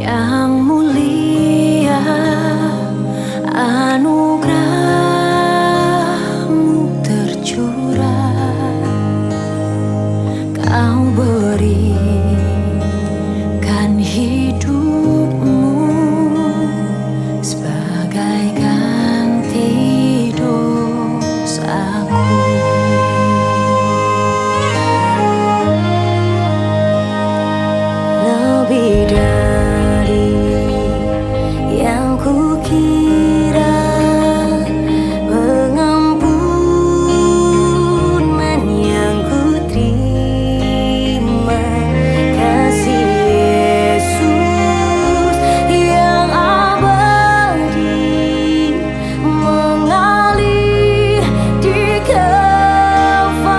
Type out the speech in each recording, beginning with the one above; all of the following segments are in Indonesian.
yang mulia, anugerah-Mu tercurah. Kau berikan hidup-Mu sebagai ganti dosaku. Lebih dari yang kukira, pengampunan yang kuterima, kasih Yesus yang abadi mengalir di Kalvari.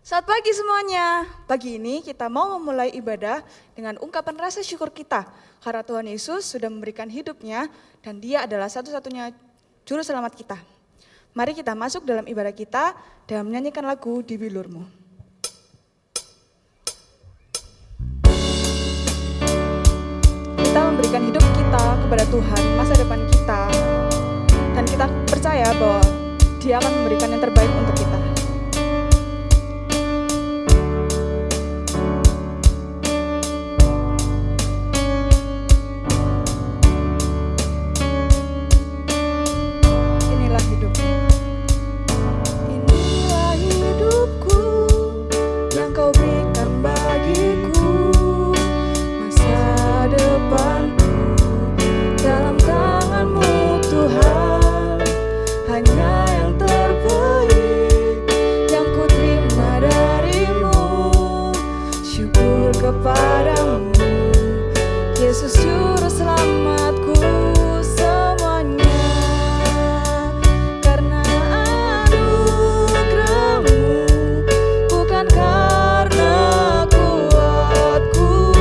Selamat pagi semuanya. Pagi ini kita mau memulai ibadah dengan ungkapan rasa syukur kita karena Tuhan Yesus sudah memberikan hidupnya dan Dia adalah satu-satunya juru selamat kita. Mari kita masuk dalam ibadah kita dan menyanyikan lagu Di Bilur-Mu. Kita memberikan hidup kita kepada Tuhan, masa depan kita, dan kita percaya bahwa Dia akan memberikan yang terbaik untuk kita. Inilah hidupku, inilah hidupku yang Kau berikan bagiku, masa depanku dalam tangan-Mu Tuhan, hanya yang terbaik yang ku terima dari-Mu. Syukur kepadamu Yesus juru selamatku semuanya, karena anugerah-Mu, bukan karena kuatku.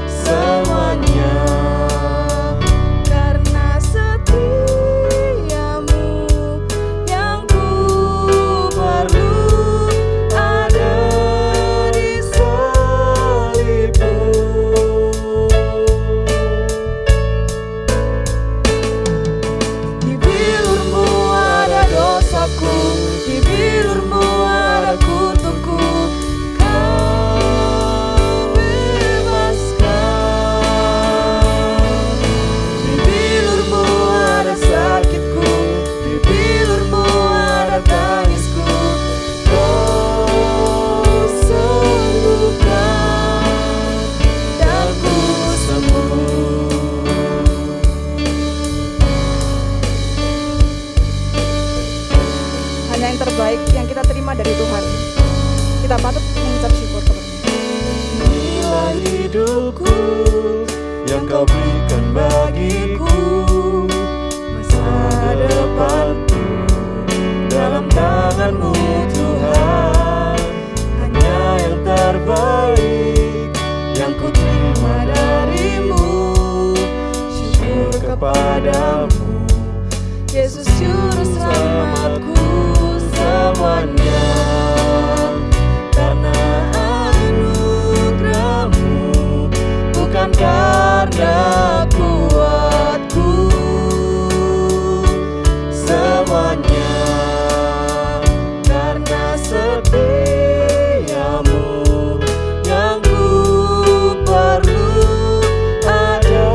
Semuanya karena setia-Mu yang ku perlu ada di salib-Mu. Di bilur-Mu ada dosaku, di bilur-Mu ada kutukku. Kau bebaskan. Di bilur-Mu ada sakitku, di bilur-Mu ada tangisku. Kau sembuhkan dan ku sembuh. Hanya yang terbaik yang kita terima dari Tuhan. Kita patut mengucap syukur kepada-Nya. Inilah hidupku yang Kau berikan bagiku, masa depanku dalam tangan-Mu Tuhan, hanya yang terbaik yang ku terima dari-Mu. Syukur kepadamu Yesus juru selamatku semuanya, karena anugerah-Mu, bukan karena kuatku. Semuanya karena setia-Mu yang ku perlu ada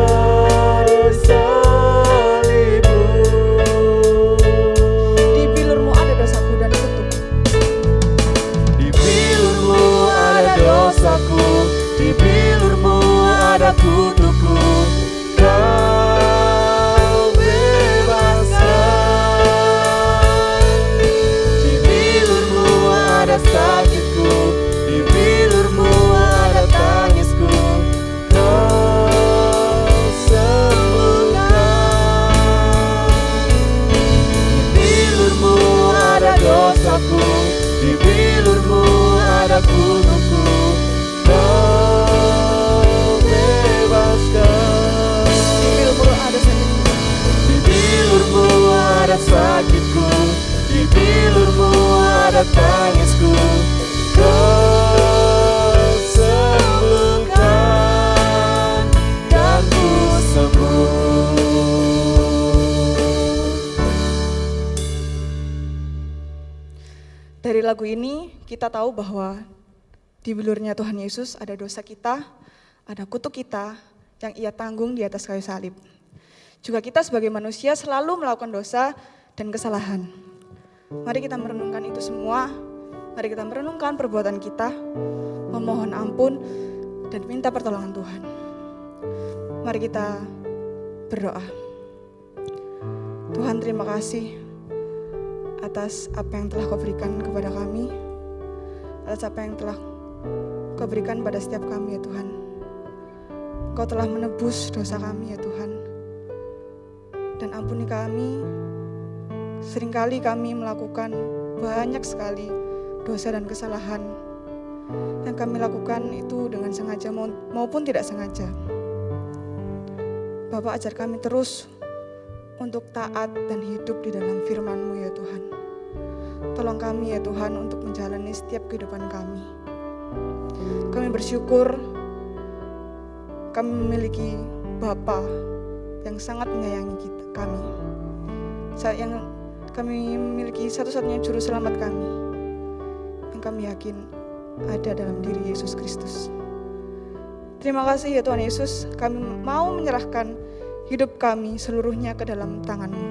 di salib-Mu. Di bilur-Mu ada dosaku dan kutuk. Di bilur-Mu ada dosaku, di bilur-Mu ada kutukku. Kau bebaskan. Di bilur-Mu ada sakitku, di bilur-Mu ada tangisku. Kau sembuhkan. Di bilur-Mu ada dosaku, di bilur-Mu ada kutukku. Kau bebaskan. Di bilur-Mu ada sakitku, Di bilur-Mu ada sakitku, di bilur-Mu ada tangisku Kau sembuhkan dan ku sembuh. Dari lagu ini kita tahu bahwa di bilurnya Tuhan Yesus ada dosa kita, ada kutuk kita yang ia tanggung di atas kayu salib. Juga kita sebagai manusia selalu melakukan dosa dan kesalahan. Mari kita merenungkan itu semua, mari kita merenungkan perbuatan kita, memohon ampun dan minta pertolongan Tuhan. Mari kita berdoa. Tuhan, terima kasih atas apa yang telah Kau berikan kepada kami, atas apa yang telah Kau berikan pada setiap kami ya Tuhan. Kau telah menebus dosa kami ya Tuhan. Dan ampuni kami, seringkali kami melakukan banyak sekali dosa dan kesalahan yang kami lakukan itu dengan sengaja maupun tidak sengaja. Bapak, ajar kami terus untuk taat dan hidup di dalam firman-Mu ya Tuhan. Tolong kami ya Tuhan untuk menjalani setiap kehidupan kami. Kami bersyukur kami memiliki Bapa yang sangat menyayangi kami. Yang kami memiliki satu-satunya juru selamat kami, yang kami yakin ada dalam diri Yesus Kristus. Terima kasih ya Tuhan Yesus, kami mau menyerahkan hidup kami seluruhnya ke dalam tangan-Mu.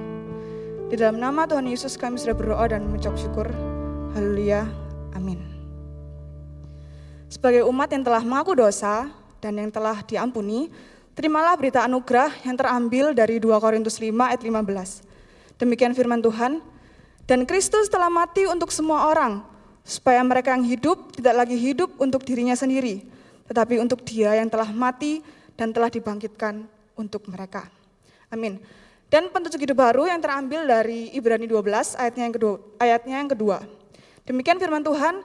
Di dalam nama Tuhan Yesus kami sudah berdoa dan mengucap syukur. Haleluya, amin. Sebagai umat yang telah mengaku dosa dan yang telah diampuni, terimalah berita anugerah yang terambil dari 2 Korintus 5 ayat 15. Demikian firman Tuhan, dan Kristus telah mati untuk semua orang, supaya mereka yang hidup tidak lagi hidup untuk dirinya sendiri, tetapi untuk Dia yang telah mati dan telah dibangkitkan untuk mereka. Amin. Dan petunjuk hidup baru yang terambil dari Ibrani 12 ayatnya yang kedua. Demikian firman Tuhan,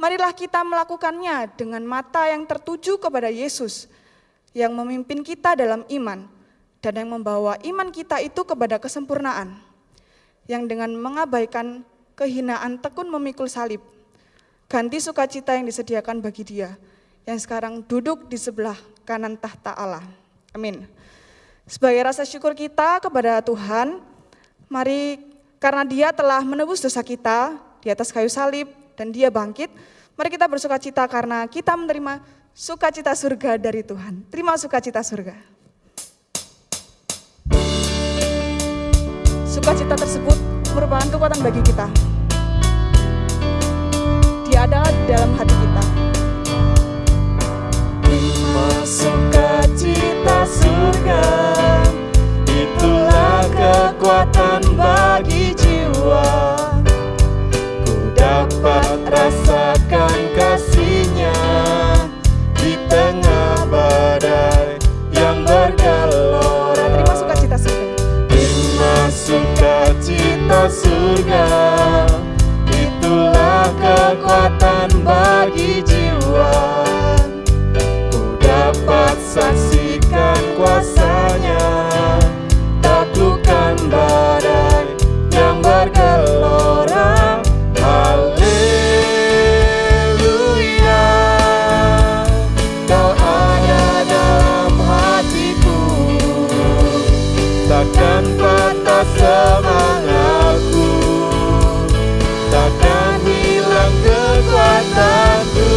marilah kita melakukannya dengan mata yang tertuju kepada Yesus, yang memimpin kita dalam iman, dan yang membawa iman kita itu kepada kesempurnaan, yang dengan mengabaikan kehinaan tekun memikul salib, ganti sukacita yang disediakan bagi Dia, yang sekarang duduk di sebelah kanan tahta Allah. Amin. Sebagai rasa syukur kita kepada Tuhan, mari karena Dia telah menebus dosa kita di atas kayu salib dan Dia bangkit, mari kita bersukacita karena kita menerima sukacita surga dari Tuhan. Terima sukacita surga. Sukacita tersebut merupakan kekuatan bagi kita. Dia ada di dalam hati kita. Terima sukacita surga, itulah kekuatan bagi jiwa. Ku dapat rasakan kasih-Nya di tengah badai yang bergelora. Terima sukacita surga. Terima sukacita surga, itulah kekuatan bagi jiwa. Ku dapat saksikan kuasa-Nya, taklukkan badai yang bergelora. Haleluya, Kau ada dalam hatiku, takkan patah semangatku, takkan hilang kekuatanku.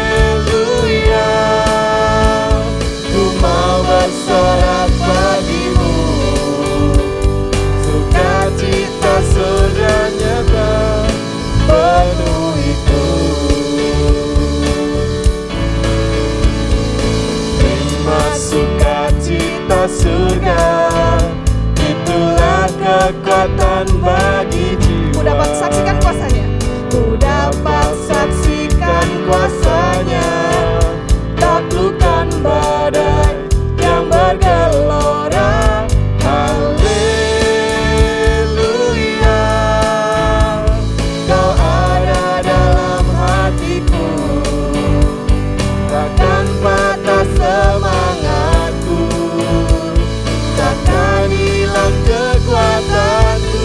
Haleluya, ku mau bersorak bagimu, sukacita surga nyata penuhiku. Terima sukacita surga, itulah kekuatan bagi jiwa. Ku dapat saksikan kuasa-Nya. Ku dapat saksikan kuasa-Nya, taklukkan badai yang bergelora. Haleluya, Kau ada dalam hatiku, takkan patah semangatku, takkan hilang kekuatanku.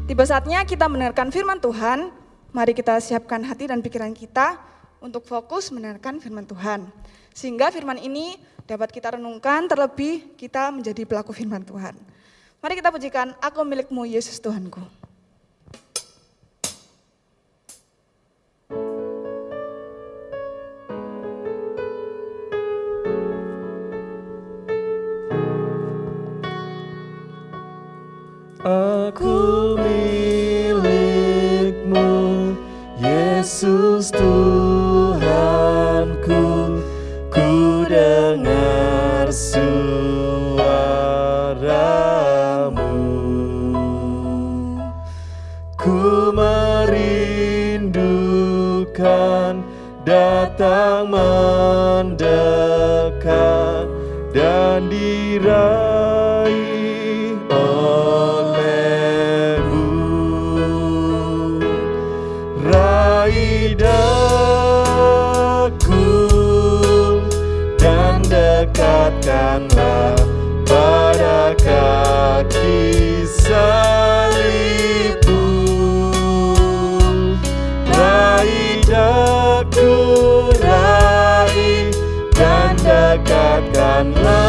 Tiba saatnya kita mendengarkan firman Tuhan. Mari kita siapkan hati dan pikiran kita untuk fokus mendengarkan firman Tuhan. Sehingga firman ini dapat kita renungkan, terlebih kita menjadi pelaku firman Tuhan. Mari kita pujikan Aku Milikmu Yesus Tuhanku. Aku milikmu, Yesus Tuhanku, ku dengar suaramu, ku merindukan datang mendekat dan diraih olehmu. Raih daku dan dekatkanlah pada kaki salibmu. Raih daku, raih dan dekatkanlah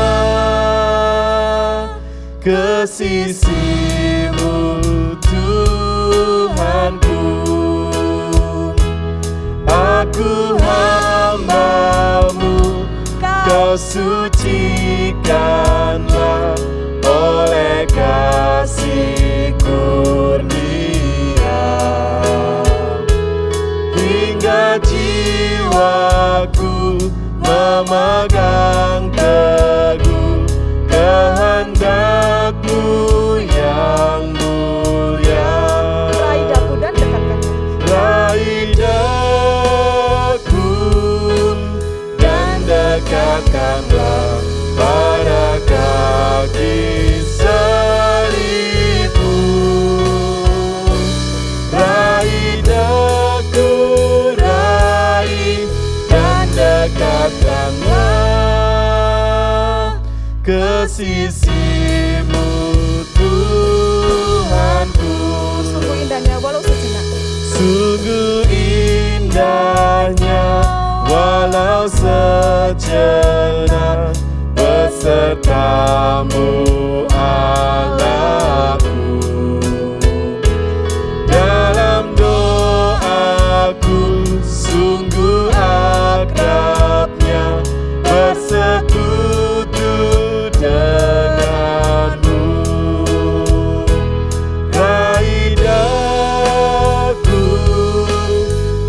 ke sisimu, Tuhanku. Aku hamba-Mu, Kau sucikanlah oleh kasih kurnia, hingga jiwaku memegang teguh kehendak-Mu yang mulia. Raih daku dan dekatkanlah. Raih daku dan dekatkanlah pada kaki salibmu. Raih daku, raih dan dekatkanlah ke sisimu, Tuhanku. Sungguh indahnya walau sejenak. Sungguh indahnya walau sejenak besertamu, Allahku. Dalam doaku sungguh akrabnya bersekutu denganmu. Raih daku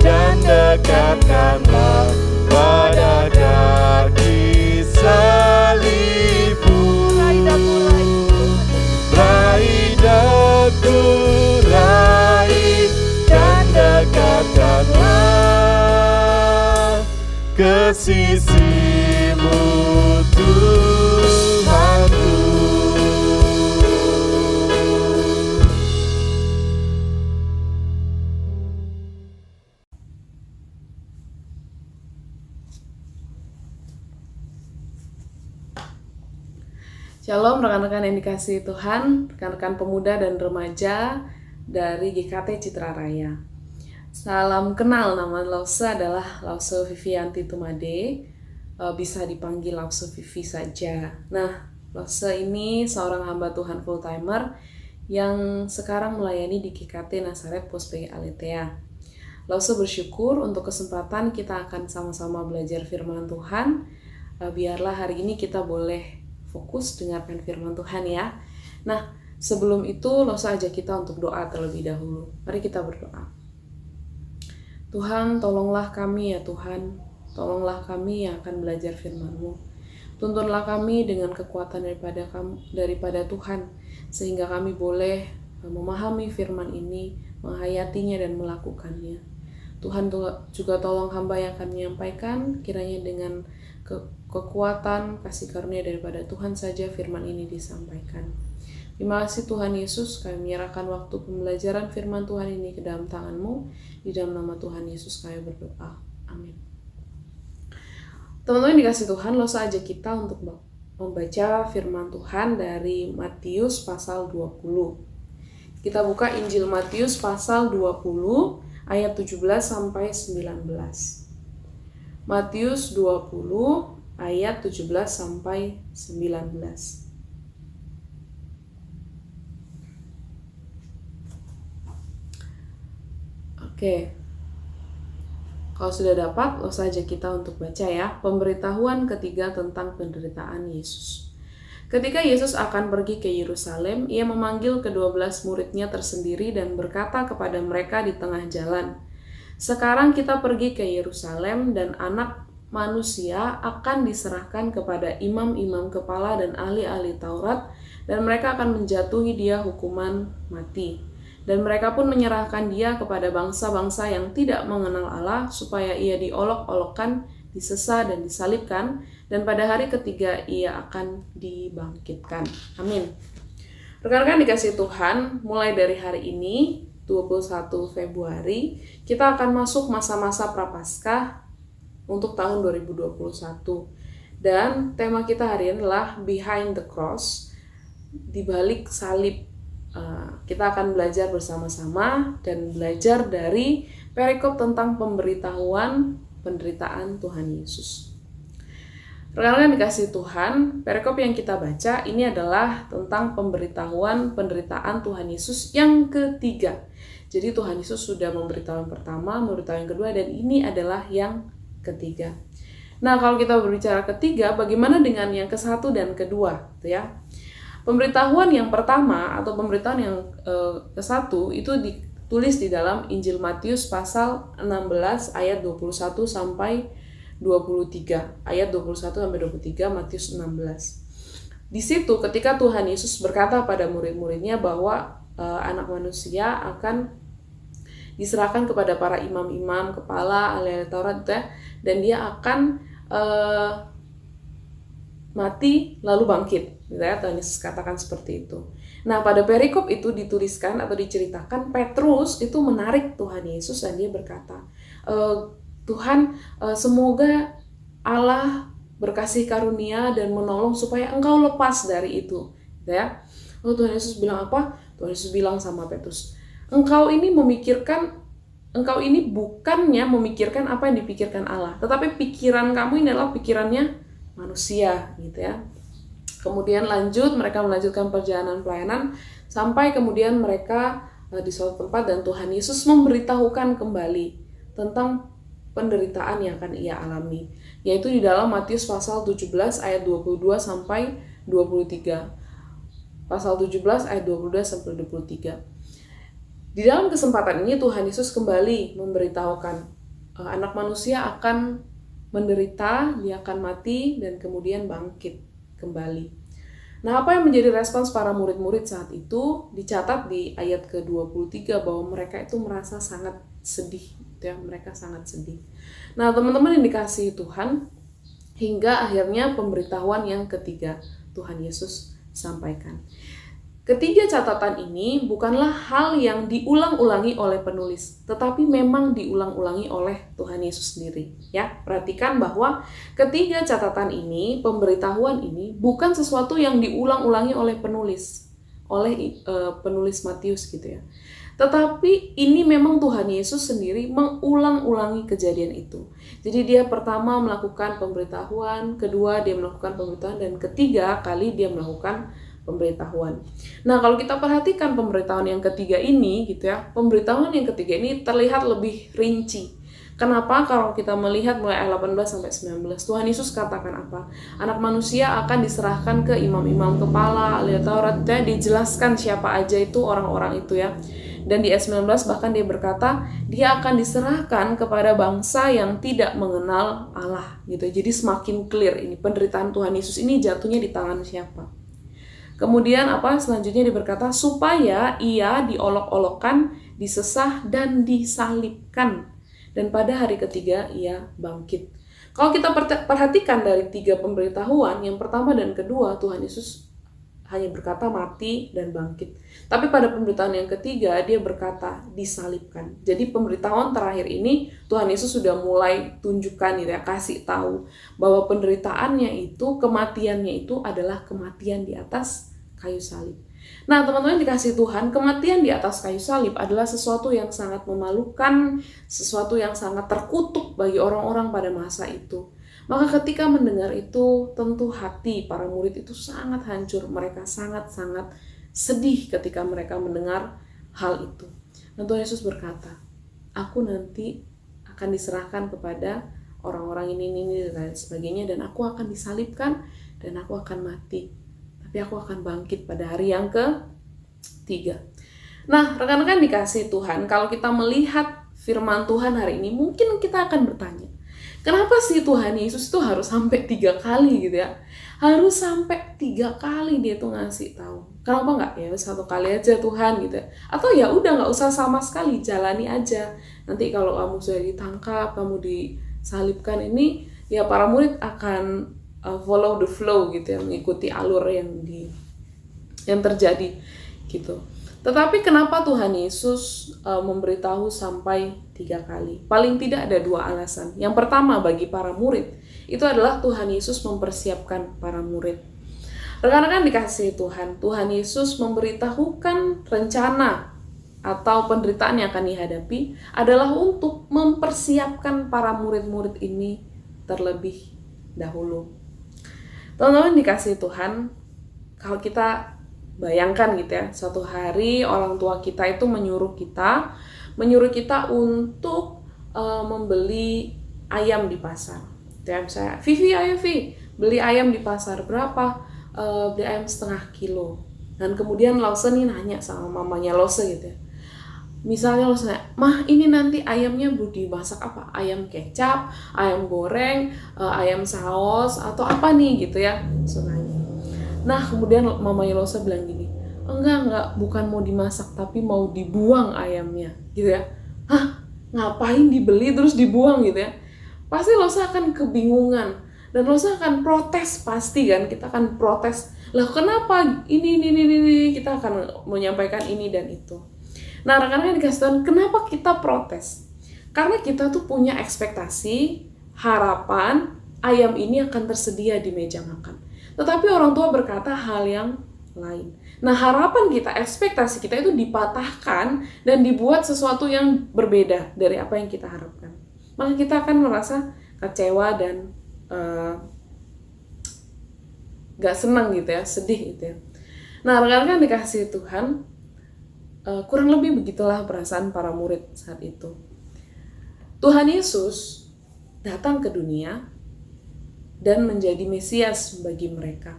dan dekatkanlah pada kaki salibmu. Raih daku, raih dan dekatkanlah ke sisimu, Tuhanku. Shalom rekan-rekan yang dikasihi Tuhan, rekan-rekan pemuda dan remaja dari GKT Citra Raya. Salam kenal, nama Lause adalah Lause Vivianti Tumade, bisa dipanggil Lause Vivi saja. Nah, Lause ini seorang hamba Tuhan full-timer yang sekarang melayani di GKT Nazaret Pospey Aletea. Lause bersyukur untuk kesempatan kita akan sama-sama belajar firman Tuhan. Biarlah hari ini kita boleh fokus dengarkan firman Tuhan ya. Nah, sebelum itu Lause ajak kita untuk doa terlebih dahulu. Mari kita berdoa. Tuhan, tolonglah kami ya Tuhan. Tolonglah kami yang akan belajar firman-Mu. Tuntunlah kami dengan kekuatan daripada Tuhan, sehingga kami boleh memahami firman ini, menghayatinya dan melakukannya. Tuhan juga tolong hamba yang akan menyampaikan, kiranya dengan kekuatan, kasih karunia daripada Tuhan saja firman ini disampaikan. Terima kasih Tuhan Yesus, kami menyerahkan waktu pembelajaran firman Tuhan ini ke dalam tangan-Mu. Di dalam nama Tuhan Yesus kami berdoa. Amin. Teman-teman dikasih Tuhan, Lause ajak kita untuk membaca firman Tuhan dari Matius pasal 20. Kita buka Injil Matius pasal 20 ayat 17 sampai 19. Matius 20 ayat 17 sampai 19. Oke. Kalau sudah dapat, lo saja kita untuk baca ya. Pemberitahuan ketiga tentang penderitaan Yesus. Ketika Yesus akan pergi ke Yerusalem, ia memanggil ke-12 muridnya tersendiri dan berkata kepada mereka di tengah jalan, "Sekarang kita pergi ke Yerusalem dan Anak Manusia akan diserahkan kepada imam-imam kepala dan ahli-ahli Taurat, dan mereka akan menjatuhi dia hukuman mati. Dan mereka pun menyerahkan dia kepada bangsa-bangsa yang tidak mengenal Allah, supaya ia diolok-olokkan, disesah dan disalibkan, dan pada hari ketiga ia akan dibangkitkan." Amin. Rekan-rekan dikasih Tuhan, mulai dari hari ini, 21 Februari, kita akan masuk masa-masa Prapaskah untuk tahun 2021. Dan tema kita hari ini adalah Behind the Cross, di balik salib. Kita akan belajar bersama-sama dan belajar dari perikop tentang pemberitahuan penderitaan Tuhan Yesus. Rekan-rekan dikasih Tuhan, perikop yang kita baca ini adalah tentang pemberitahuan penderitaan Tuhan Yesus yang ketiga. Jadi Tuhan Yesus sudah memberitahu yang pertama, memberitahu yang kedua, dan ini adalah yang ketiga. Nah, kalau kita berbicara ketiga, bagaimana dengan yang ke-1 dan kedua, gitu ya? Pemberitahuan yang pertama atau pemberitahuan yang ke-1 itu ditulis di dalam Injil Matius pasal 16 ayat 21 sampai 23. Ayat 21 sampai 23 Matius 16. Di situ ketika Tuhan Yesus berkata pada murid-muridnya bahwa Anak Manusia akan diserahkan kepada para imam-imam, kepala, ahli Taurat, dan dia akan mati lalu bangkit, gitu ya. Tuhan Yesus katakan seperti itu. Nah, pada perikop itu dituliskan atau diceritakan Petrus itu menarik Tuhan Yesus dan dia berkata, "Tuhan, semoga Allah berkasih karunia dan menolong supaya engkau lepas dari itu." Gitu ya. Lalu Tuhan Yesus bilang apa? Tuhan Yesus bilang sama Petrus, engkau ini bukannya memikirkan apa yang dipikirkan Allah, tetapi pikiran kamu ini adalah pikirannya manusia, gitu ya. Kemudian mereka melanjutkan perjalanan pelayanan sampai kemudian mereka di suatu tempat dan Tuhan Yesus memberitahukan kembali tentang penderitaan yang akan ia alami, yaitu di dalam Matius pasal 17 ayat 22 sampai 23. Pasal 17 ayat 22 sampai 23. Di dalam kesempatan ini Tuhan Yesus kembali memberitahukan Anak Manusia akan menderita, dia akan mati, dan kemudian bangkit kembali. Nah, apa yang menjadi respons para murid-murid saat itu dicatat di ayat ke-23 bahwa mereka itu merasa sangat sedih, ya, mereka sangat sedih. Nah, teman-teman yang dikasihi Tuhan, hingga akhirnya pemberitahuan yang ketiga Tuhan Yesus sampaikan. Ketiga catatan ini bukanlah hal yang diulang-ulangi oleh penulis, tetapi memang diulang-ulangi oleh Tuhan Yesus sendiri. Ya, perhatikan bahwa ketiga catatan ini, pemberitahuan ini, bukan sesuatu yang diulang-ulangi oleh penulis, penulis Matius gitu ya. Tetapi ini memang Tuhan Yesus sendiri mengulang-ulangi kejadian itu. Jadi dia pertama melakukan pemberitahuan, kedua dia melakukan pemberitahuan, dan ketiga kali dia melakukan pemberitahuan. Nah, kalau kita perhatikan pemberitahuan yang ketiga ini gitu ya, pemberitahuan yang ketiga ini terlihat lebih rinci. Kenapa? Kalau kita melihat mulai ayat 18 sampai 19, Tuhan Yesus katakan apa? Anak Manusia akan diserahkan ke imam-imam kepala, ahli Taurat, ya, dijelaskan siapa aja itu orang-orang itu ya. Dan di ayat 19 bahkan dia berkata, dia akan diserahkan kepada bangsa yang tidak mengenal Allah gitu. Jadi semakin clear ini penderitaan Tuhan Yesus ini jatuhnya di tangan siapa. Kemudian selanjutnya dia berkata supaya ia diolok-olokkan, disesah dan disalibkan, dan pada hari ketiga ia bangkit. Kalau kita perhatikan dari tiga pemberitahuan, yang pertama dan kedua Tuhan Yesus hanya berkata mati dan bangkit. Tapi pada pemberitahuan yang ketiga dia berkata disalibkan. Jadi pemberitahuan terakhir ini Tuhan Yesus sudah mulai tunjukkan gitu ya, kasih tahu bahwa penderitaannya itu, kematiannya itu adalah kematian di atas kayu salib. Nah, teman-teman dikasih Tuhan, kematian di atas kayu salib adalah sesuatu yang sangat memalukan, sesuatu yang sangat terkutuk bagi orang-orang pada masa itu. Maka ketika mendengar itu, tentu hati para murid itu sangat hancur. Mereka sangat-sangat sedih ketika mereka mendengar hal itu. Dan Tuhan Yesus berkata, aku nanti akan diserahkan kepada orang-orang ini dan sebagainya, dan aku akan disalibkan, dan aku akan mati. Tapi aku akan bangkit pada hari yang ketiga. Nah, rekan-rekan dikasih Tuhan, kalau kita melihat firman Tuhan hari ini, mungkin kita akan bertanya, kenapa sih Tuhan Yesus itu harus sampai 3 kali gitu ya? Harus sampai 3 kali dia tuh ngasih tahu. Kenapa nggak ya 1 kali aja Tuhan gitu? Atau ya udah nggak usah sama sekali, jalani aja. Nanti kalau kamu sudah ditangkap, kamu disalibkan ini, ya para murid akan follow the flow gitu ya, mengikuti alur yang terjadi gitu. Tetapi kenapa Tuhan Yesus memberitahu sampai 3 kali? Paling tidak ada 2 alasan. Yang pertama, bagi para murid, itu adalah Tuhan Yesus mempersiapkan para murid. Rekan-rekan dikasihi Tuhan, Tuhan Yesus memberitahukan rencana atau penderitaan yang akan dihadapi adalah untuk mempersiapkan para murid-murid ini terlebih dahulu. Teman-teman dikasihi Tuhan, kalau kita bayangkan gitu ya, suatu hari orang tua kita itu menyuruh kita untuk membeli ayam di pasar. Ya, misalnya, Vivi, ayo Vi, beli ayam di pasar, berapa? Beli ayam 1/2 kilo. Dan kemudian Lause nih nanya sama mamanya Lause gitu ya. Misalnya Lause nanya, mah ini nanti ayamnya dimasak apa? Ayam kecap, ayam goreng, ayam saus, atau apa nih gitu ya. Nanya. Nah kemudian mamanya Lause bilang gini, enggak, bukan mau dimasak tapi mau dibuang ayamnya gitu ya. Hah? Ngapain dibeli terus dibuang gitu ya? Pasti Lause akan kebingungan dan Lause akan protes, pasti kan, kita akan protes. Lah kenapa ini, kita akan menyampaikan ini dan itu. Nah rekan-rekan dikasih Tuhan, kenapa kita protes? Karena kita tuh punya ekspektasi, harapan ayam ini akan tersedia di meja makan. Tetapi orang tua berkata hal yang lain. Nah harapan kita, ekspektasi kita itu dipatahkan dan dibuat sesuatu yang berbeda dari apa yang kita harapkan. Maka kita akan merasa kecewa dan gak senang gitu ya, sedih gitu ya. Nah rekan-rekan dikasih Tuhan, kurang lebih begitulah perasaan para murid saat itu. Tuhan Yesus datang ke dunia dan menjadi Mesias bagi mereka.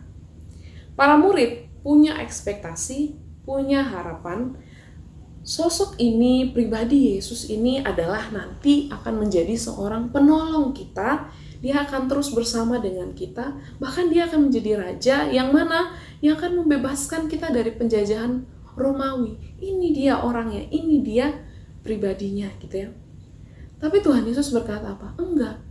Para murid punya ekspektasi, punya harapan, sosok ini, pribadi Yesus ini adalah nanti akan menjadi seorang penolong kita. Dia akan terus bersama dengan kita, bahkan dia akan menjadi raja yang mana yang akan membebaskan kita dari penjajahan Romawi. Ini dia orangnya, ini dia pribadinya gitu ya. Tapi Tuhan Yesus berkata apa? Enggak.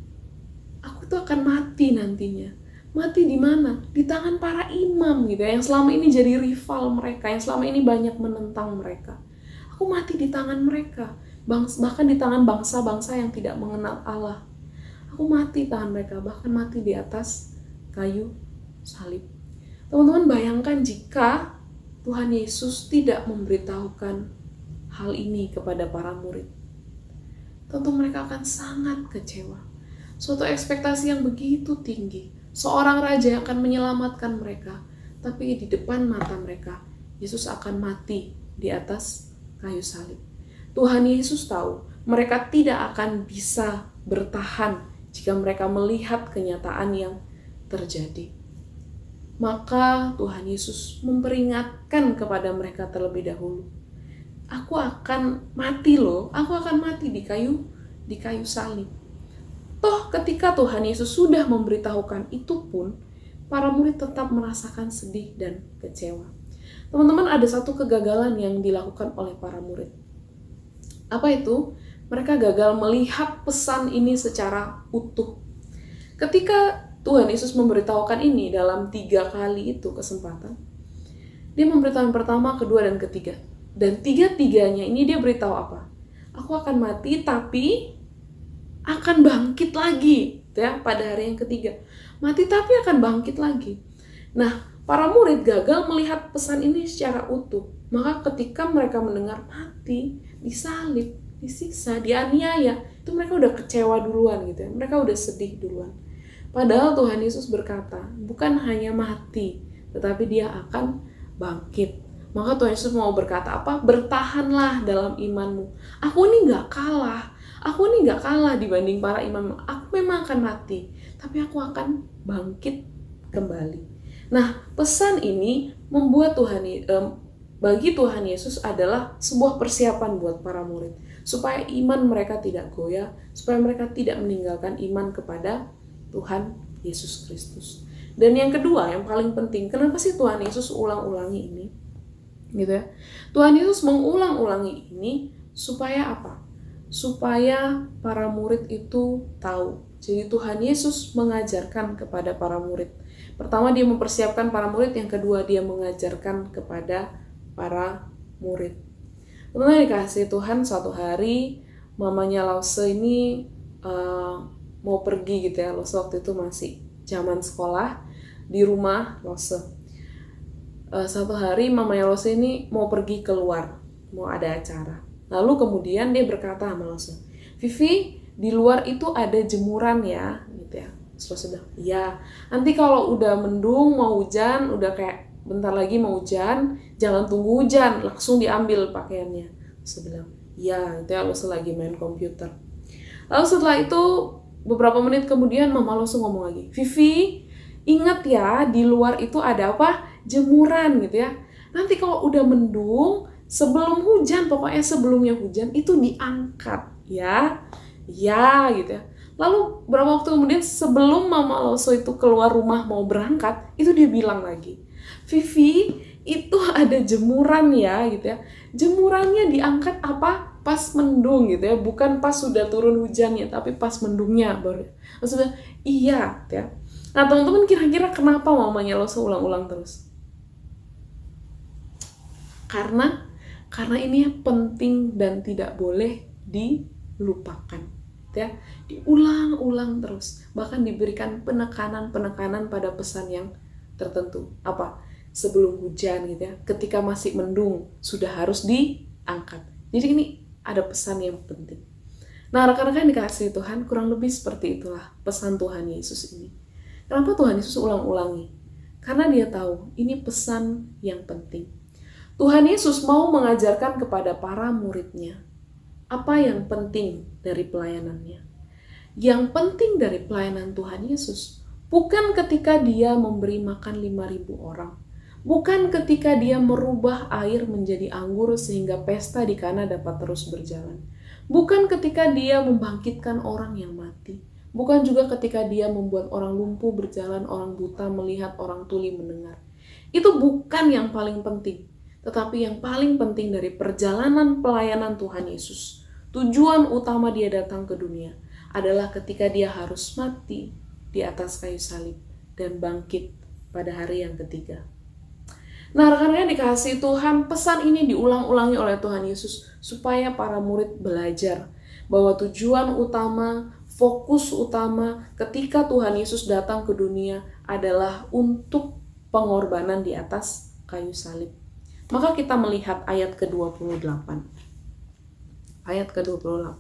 Aku tuh akan mati nantinya. Mati di mana? Di tangan para imam gitu ya, yang selama ini jadi rival mereka, yang selama ini banyak menentang mereka. Aku mati di tangan mereka, bahkan di tangan bangsa-bangsa yang tidak mengenal Allah. Aku mati di tangan mereka, bahkan mati di atas kayu salib. Teman-teman bayangkan jika Tuhan Yesus tidak memberitahukan hal ini kepada para murid. Tentu mereka akan sangat kecewa. Suatu ekspektasi yang begitu tinggi. Seorang raja yang akan menyelamatkan mereka. Tapi di depan mata mereka, Yesus akan mati di atas kayu salib. Tuhan Yesus tahu mereka tidak akan bisa bertahan jika mereka melihat kenyataan yang terjadi. Maka Tuhan Yesus memperingatkan kepada mereka terlebih dahulu. Aku akan mati loh, aku akan mati di kayu salib. Toh ketika Tuhan Yesus sudah memberitahukan itu pun, para murid tetap merasakan sedih dan kecewa. Teman-teman, ada satu kegagalan yang dilakukan oleh para murid. Apa itu? Mereka gagal melihat pesan ini secara utuh. Ketika Tuhan Yesus memberitahukan ini dalam 3 kali itu kesempatan. Dia memberitahu yang pertama, kedua, dan ketiga. Dan 3-tiganya ini dia beritahu apa? Aku akan mati tapi akan bangkit lagi. Ya, pada hari yang ketiga. Mati tapi akan bangkit lagi. Nah, para murid gagal melihat pesan ini secara utuh. Maka ketika mereka mendengar mati, disalib, disiksa, dianiaya, itu mereka udah kecewa duluan gitu ya. Mereka udah sedih duluan. Padahal Tuhan Yesus berkata, bukan hanya mati, tetapi dia akan bangkit. Maka Tuhan Yesus mau berkata apa? Bertahanlah dalam imanmu. Aku ini gak kalah. Aku ini gak kalah dibanding para imam. Aku memang akan mati, tapi aku akan bangkit kembali. Nah, pesan ini membuat bagi Tuhan Yesus adalah sebuah persiapan buat para murid. Supaya iman mereka tidak goyah, supaya mereka tidak meninggalkan iman kepada Tuhan Yesus Kristus. Dan yang kedua, yang paling penting, kenapa sih Tuhan Yesus ulang-ulangi ini? Gitu ya. Tuhan Yesus mengulang-ulangi ini supaya apa? Supaya para murid itu tahu. Jadi Tuhan Yesus mengajarkan kepada para murid. Pertama dia mempersiapkan para murid, yang kedua dia mengajarkan kepada para murid. Teman-teman dikasih Tuhan, suatu hari mamanya Lause ini mau pergi gitu ya. Lause waktu itu masih zaman sekolah di rumah Lause. Satu hari mamanya Lause ini mau pergi keluar, mau ada acara. Lalu kemudian dia berkata sama Lause, Vivi, di luar itu ada jemuran ya, gitu ya. Terus Lause bilang, iya. Nanti kalau udah mendung, mau hujan, udah kayak bentar lagi mau hujan, jangan tunggu hujan, langsung diambil pakaiannya. Lause bilang, iya. Itu ya, Lause lagi main komputer. Lalu setelah itu beberapa menit kemudian Mama Lause ngomong lagi, Vivi, ingat ya, di luar itu ada apa? Jemuran gitu ya. Nanti kalau udah mendung, sebelum hujan, pokoknya sebelumnya hujan itu diangkat ya. Ya gitu ya. Lalu beberapa waktu kemudian sebelum Mama Lause itu keluar rumah mau berangkat, itu dia bilang lagi, Vivi, itu ada jemuran ya gitu ya. Jemurannya diangkat apa? Pas mendung gitu ya, bukan pas sudah turun hujannya, tapi pas mendungnya baru. Maksudnya iya gitu ya. Nah teman-teman, kira-kira kenapa mamanya Lause ulang-ulang terus? Karena ini penting dan tidak boleh dilupakan, ya. Diulang-ulang terus, bahkan diberikan penekanan pada pesan yang tertentu. Apa? Sebelum hujan gitu ya, ketika masih mendung sudah harus diangkat. Jadi ini ada pesan yang penting. Nah, rekan-rekan dikasihi Tuhan, kurang lebih seperti itulah pesan Tuhan Yesus ini. Kenapa Tuhan Yesus ulang-ulangi? Karena dia tahu ini pesan yang penting. Tuhan Yesus mau mengajarkan kepada para muridnya apa yang penting dari pelayanannya. Yang penting dari pelayanan Tuhan Yesus bukan ketika dia memberi makan 5.000 orang, bukan ketika dia merubah air menjadi anggur sehingga pesta di Kana dapat terus berjalan, bukan ketika dia membangkitkan orang yang mati, bukan juga ketika dia membuat orang lumpuh berjalan, orang buta melihat, orang tuli mendengar. Itu bukan yang paling penting. Tetapi yang paling penting dari perjalanan pelayanan Tuhan Yesus, tujuan utama dia datang ke dunia adalah ketika dia harus mati di atas kayu salib dan bangkit pada hari yang ketiga. Nah, rekan-rekan dikasihi Tuhan, pesan ini diulang-ulangi oleh Tuhan Yesus supaya para murid belajar bahwa tujuan utama, fokus utama ketika Tuhan Yesus datang ke dunia adalah untuk pengorbanan di atas kayu salib. Maka kita melihat ayat ke-28. Ayat ke-28,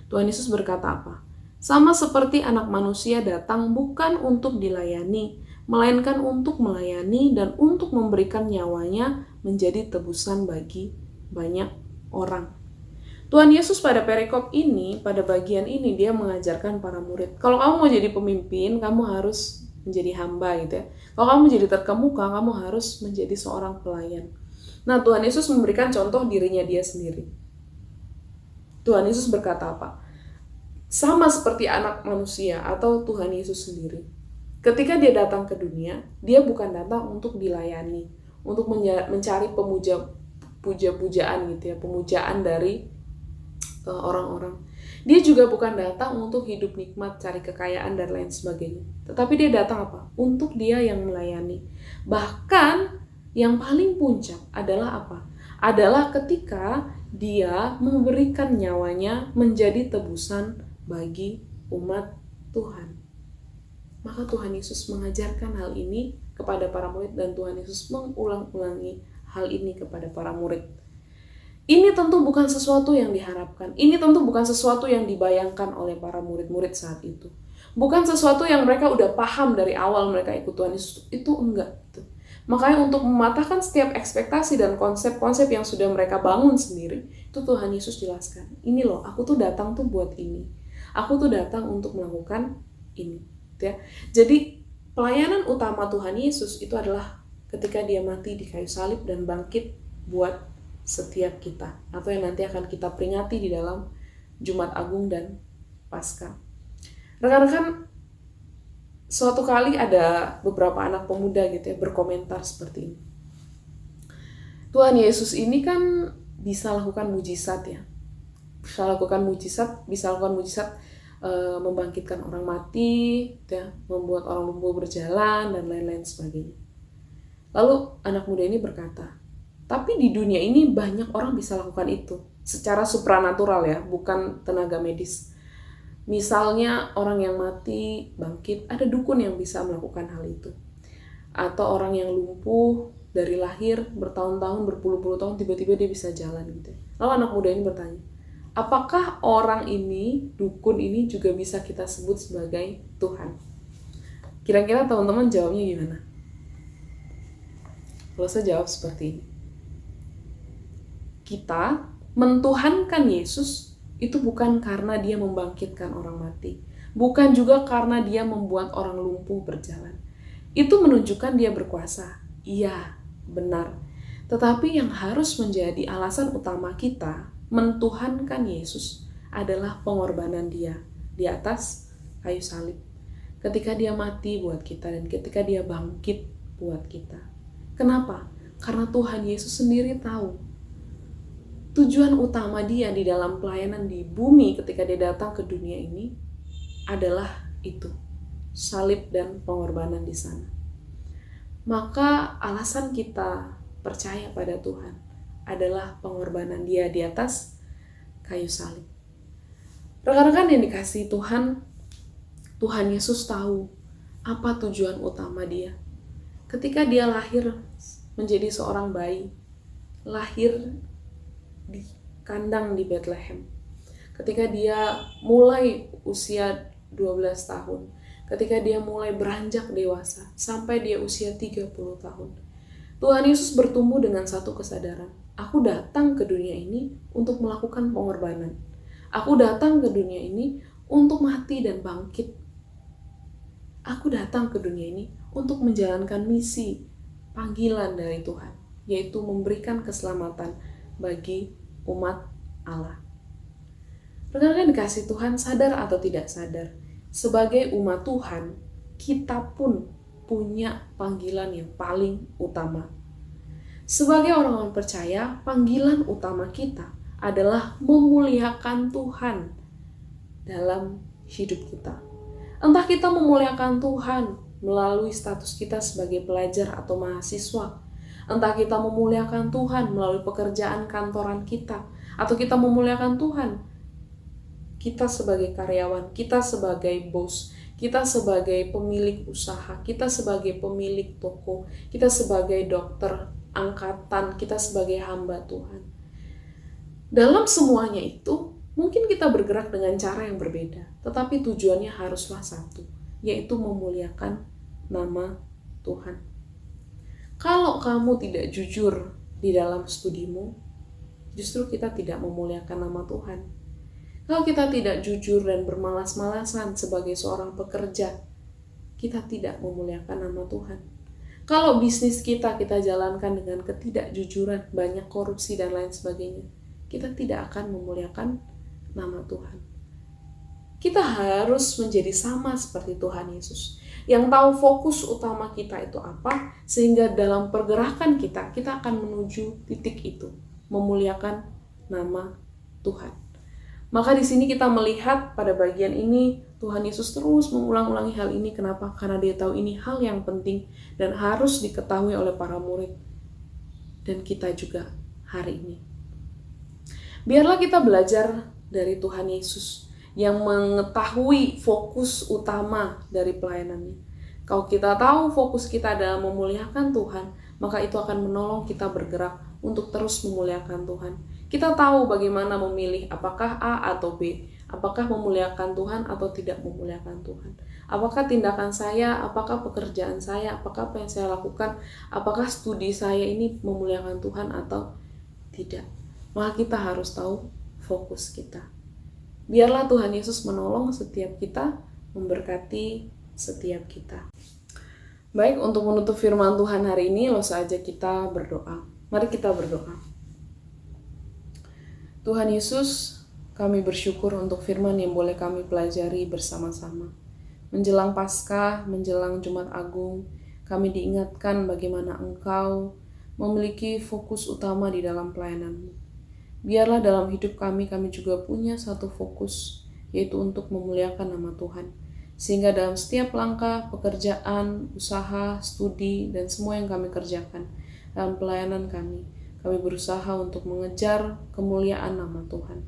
Tuhan Yesus berkata apa? Sama seperti anak manusia datang bukan untuk dilayani, melainkan untuk melayani dan untuk memberikan nyawanya menjadi tebusan bagi banyak orang. Tuhan Yesus pada perikop ini, pada bagian ini, dia mengajarkan para murid, kalau kamu mau jadi pemimpin, kamu harus menjadi hamba gitu ya. Kalau kamu jadi terkemuka, kamu harus menjadi seorang pelayan. Nah, Tuhan Yesus memberikan contoh dirinya dia sendiri. Tuhan Yesus berkata apa? Sama seperti anak manusia atau Tuhan Yesus sendiri. Ketika dia datang ke dunia, dia bukan datang untuk dilayani, untuk mencari puja-pujaan gitu ya, pemujaan dari orang-orang. Dia juga bukan datang untuk hidup nikmat, cari kekayaan dan lain sebagainya. Tetapi dia datang apa? Untuk dia yang melayani. Bahkan yang paling puncak adalah apa? Adalah ketika dia memberikan nyawanya menjadi tebusan bagi umat Tuhan. Maka Tuhan Yesus mengajarkan hal ini kepada para murid dan Tuhan Yesus mengulang-ulangi hal ini kepada para murid. Ini tentu bukan sesuatu yang diharapkan. Ini tentu bukan sesuatu yang dibayangkan oleh para murid-murid saat itu. Bukan sesuatu yang mereka udah paham dari awal mereka ikut Tuhan Yesus. Itu enggak. Makanya untuk mematahkan setiap ekspektasi dan konsep-konsep yang sudah mereka bangun sendiri, itu Tuhan Yesus jelaskan. Ini loh, aku tuh datang tuh buat ini. Aku tuh datang untuk melakukan ini. Ya. Jadi pelayanan utama Tuhan Yesus itu adalah ketika dia mati di kayu salib dan bangkit buat setiap kita. Atau yang nanti akan kita peringati di dalam Jumat Agung dan Paskah. Rekan-rekan, suatu kali ada beberapa anak pemuda gitu ya berkomentar seperti ini. Tuhan Yesus ini kan bisa lakukan mujizat ya. Bisa lakukan mujizat membangkitkan orang mati, ya, membuat orang lumpuh berjalan dan lain-lain sebagainya. Lalu anak muda ini berkata, tapi di dunia ini banyak orang bisa lakukan itu secara supranatural ya, bukan tenaga medis. Misalnya orang yang mati, bangkit, ada dukun yang bisa melakukan hal itu. Atau orang yang lumpuh dari lahir bertahun-tahun, berpuluh-puluh tahun, tiba-tiba dia bisa jalan gitu. Lalu anak muda ini bertanya, apakah orang ini, dukun ini juga bisa kita sebut sebagai Tuhan? Kira-kira teman-teman jawabnya gimana? Kalau saya jawab seperti ini. Kita mentuhankan Yesus itu bukan karena dia membangkitkan orang mati. Bukan juga karena dia membuat orang lumpuh berjalan. Itu menunjukkan dia berkuasa. Iya, benar. Tetapi yang harus menjadi alasan utama kita mentuhankan Yesus adalah pengorbanan dia di atas kayu salib. Ketika dia mati buat kita dan ketika dia bangkit buat kita. Kenapa? Karena Tuhan Yesus sendiri tahu tujuan utama dia di dalam pelayanan di bumi ketika dia datang ke dunia ini adalah itu, salib dan pengorbanan di sana. Maka alasan kita percaya pada Tuhan adalah pengorbanan dia di atas kayu salib. Rekan-rekan yang dikasihi Tuhan, Tuhan Yesus tahu apa tujuan utama dia. Ketika dia lahir menjadi seorang bayi, lahir di kandang di Bethlehem. Ketika dia mulai usia 12 tahun, ketika dia mulai beranjak dewasa, sampai dia usia 30 tahun. Tuhan Yesus bertumbuh dengan satu kesadaran. Aku datang ke dunia ini untuk melakukan pengorbanan. Aku datang ke dunia ini untuk mati dan bangkit. Aku datang ke dunia ini untuk menjalankan misi, panggilan dari Tuhan, yaitu memberikan keselamatan bagi umat Allah. Rekan-rekan dikasih Tuhan, sadar atau tidak sadar, sebagai umat Tuhan, kita pun punya panggilan yang paling utama. Sebagai orang-orang percaya, panggilan utama kita adalah memuliakan Tuhan dalam hidup kita. Entah kita memuliakan Tuhan melalui status kita sebagai pelajar atau mahasiswa, entah kita memuliakan Tuhan melalui pekerjaan kantoran kita, atau kita memuliakan Tuhan kita sebagai karyawan, kita sebagai bos, kita sebagai pemilik usaha, kita sebagai pemilik toko, kita sebagai dokter angkatan, kita sebagai hamba Tuhan. Dalam semuanya itu, mungkin kita bergerak dengan cara yang berbeda, tetapi tujuannya haruslah satu, yaitu memuliakan nama Tuhan. Kalau kamu tidak jujur di dalam studimu, justru kita tidak memuliakan nama Tuhan. Kalau kita tidak jujur dan bermalas-malasan sebagai seorang pekerja, kita tidak memuliakan nama Tuhan. Kalau bisnis kita jalankan dengan ketidakjujuran, banyak korupsi dan lain sebagainya, kita tidak akan memuliakan nama Tuhan. Kita harus menjadi sama seperti Tuhan Yesus, yang tahu fokus utama kita itu apa, sehingga dalam pergerakan kita akan menuju titik itu, memuliakan nama Tuhan. Maka di sini kita melihat pada bagian ini, Tuhan Yesus terus mengulang-ulangi hal ini. Kenapa? Karena dia tahu ini hal yang penting dan harus diketahui oleh para murid dan kita juga hari ini. Biarlah kita belajar dari Tuhan Yesus yang mengetahui fokus utama dari pelayanannya. Kalau kita tahu fokus kita adalah memuliakan Tuhan, maka itu akan menolong kita bergerak untuk terus memuliakan Tuhan. Kita tahu bagaimana memilih apakah A atau B, apakah memuliakan Tuhan atau tidak memuliakan Tuhan. Apakah tindakan saya, apakah pekerjaan saya, apakah apa yang saya lakukan, apakah studi saya ini memuliakan Tuhan atau tidak. Maka kita harus tahu fokus kita. Biarlah Tuhan Yesus menolong setiap kita, memberkati setiap kita. Baik, untuk menutup firman Tuhan hari ini, langsung saja kita berdoa. Mari kita berdoa. Tuhan Yesus, kami bersyukur untuk firman yang boleh kami pelajari bersama-sama. Menjelang Paskah, menjelang Jumat Agung, kami diingatkan bagaimana Engkau memiliki fokus utama di dalam pelayanan-Mu. Biarlah dalam hidup kami juga punya satu fokus, yaitu untuk memuliakan nama Tuhan. Sehingga dalam setiap langkah, pekerjaan, usaha, studi, dan semua yang kami kerjakan dalam pelayanan kami berusaha untuk mengejar kemuliaan nama Tuhan.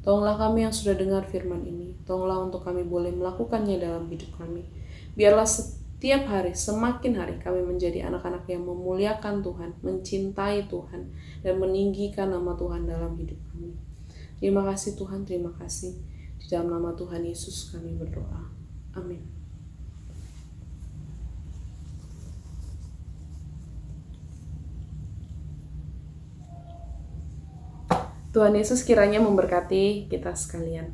Tolonglah kami yang sudah dengar firman ini. Tolonglah untuk kami boleh melakukannya dalam hidup kami. Biarlah setiap hari, semakin hari kami menjadi anak-anak yang memuliakan Tuhan, mencintai Tuhan, dan meninggikan nama Tuhan dalam hidup kami. Terima kasih Tuhan, terima kasih. Di dalam nama Tuhan Yesus kami berdoa. Amin. Tuhan Yesus kiranya memberkati kita sekalian.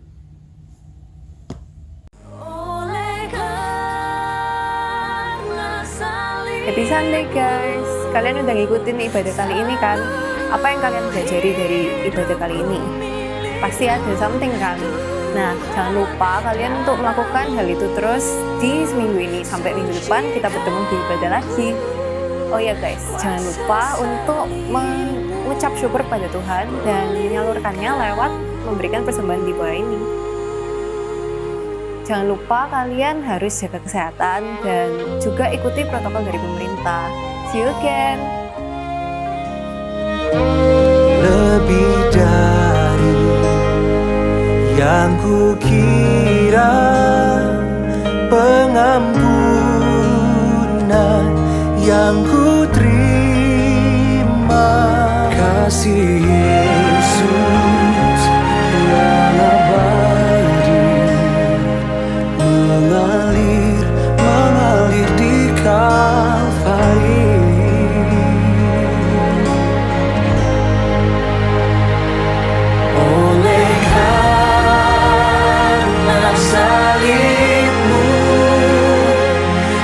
Happy Sunday guys, kalian udah ngikutin ibadah kali ini kan? Apa yang kalian pelajari dari ibadah kali ini? Pasti ada something kan? Nah, jangan lupa kalian untuk melakukan hal itu terus di seminggu ini. Sampai minggu depan kita bertemu di ibadah lagi. Oh ya guys, jangan lupa untuk mengucap syukur pada Tuhan dan menyalurkannya lewat memberikan persembahan di bawah ini. Jangan lupa kalian harus jaga kesehatan dan juga ikuti protokol dari pemerintah. See you again. Lebih dari yang kukira, pengampunan yang ku terima, kasih Yesus yang abadi mengalir di Kalvari. Oleh karena salibmu,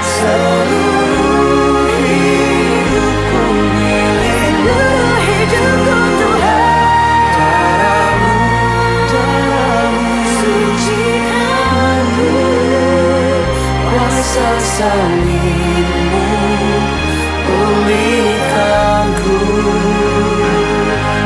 seluruh hidupku milikmu, hidupku Tuhan. Darahmu sucikanku, kuasa salibmu pulihkanku.